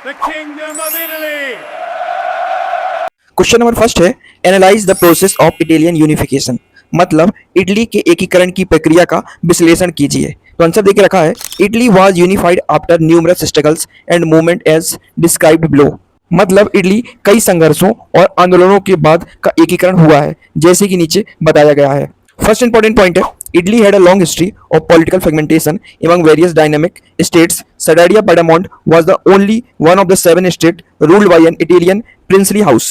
the Kingdom of Italy. Question number first है, analyse the process of Italian unification, मतलब Italy के एकीकरण की प्रक्रिया का विश्लेषण कीजिए। तो आंसर देके रखा है, Italy was unified after numerous struggles and movement as described below, मतलब इटली कई संघर्षों और आंदोलनों के बाद का एकीकरण हुआ है, जैसे कि नीचे बताया गया है। फर्स्ट इंपॉर्टेंट पॉइंट है, Italy had a long history of political fragmentation among various dynamic states. Sardinia Piedmont was the only one of the 7 states ruled by an Italian princely house.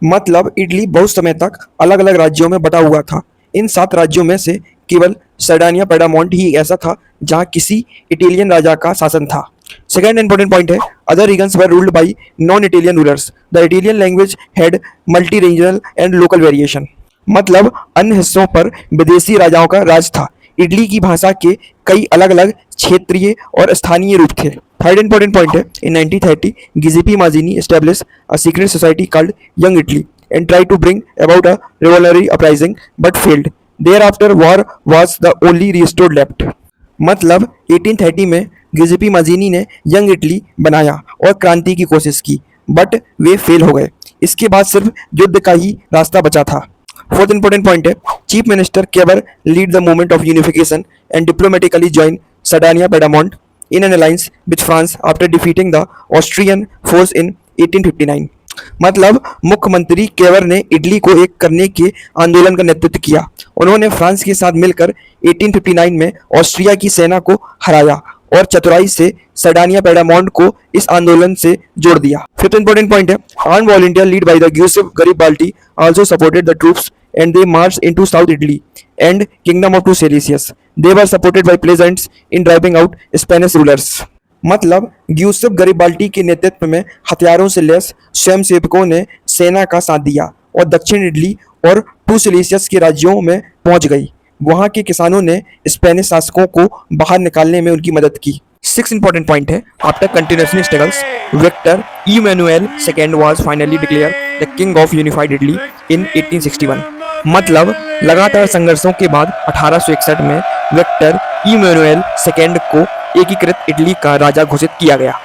मतलब इटली बहुत समय तक अलग अलग राज्यों में बटा हुआ था। इन 7 राज्यों में से केवल सर्डानिया पेडामोंट ही ऐसा था जहां किसी इटालियन राजा का शासन था। सेकेंड इंपॉर्टेंट पॉइंट है, other regions were ruled by non Italian rulers. The Italian language had multi regional and local variation, मतलब अन्य हिस्सों पर विदेशी राजाओं का राज था। इटली की भाषा के कई अलग अलग क्षेत्रीय और स्थानीय रूप थे। थर्ड इंपॉर्टेंट पॉइंट है, in 1930 Giuseppe Mazzini establish a secret society called young Italy and try to bring about a revolutionary uprising but failed. Thereafter war was the only restored left, मतलब 1830 में गिजेपी माजीनी ने young Italy बनाया और क्रांति की कोशिश की, बट वे फेल हो गए। इसके बाद सिर्फ युद्ध का ही रास्ता बचा था। फोर्थ इंपॉर्टेंट पॉइंट है, chief minister Cavour lead the movement of unification and diplomatically join Sardinia Piedmont in an alliance with France after defeating the Austrian force in 1859, मतलब मुख्यमंत्री केवर ने इटली को एक करने के आंदोलन का नेतृत्व किया। उन्होंने फ्रांस के साथ मिलकर 1859 में ऑस्ट्रिया की सेना को हराया और चतुराई से सर्डानिया पेडामोंट को इस आंदोलन से जोड़ दिया। फिफ्थ इंपॉर्टेंट पॉइंट है, armed volunteer lead by the Giuseppe Garibaldi also supported the troops and they marched into South Italy and Kingdom of Two Silesius. They were supported by peasants in driving out Spanish rulers. मतलब गिउसेप Garibaldi के नेतृत्व में हथियारों से lace स्वयंसेवकों ने सेना का साथ दिया और दक्षिण इटली और टू सिलेसियस के राज्यों में पहुंच गई। वहां के किसानों ने स्पेनिश शासकों को बाहर निकालने में उनकी मदद की। सिक्स इंपॉर्टेंट पॉइंट है, after continuous struggles Victor Emmanuel II was finally declare the king of unified Italy in 1861, मतलब लगातार संघर्षों के बाद 1861 में विक्टर इमैनुएल II को एकीकृत इटली का राजा घोषित किया गया।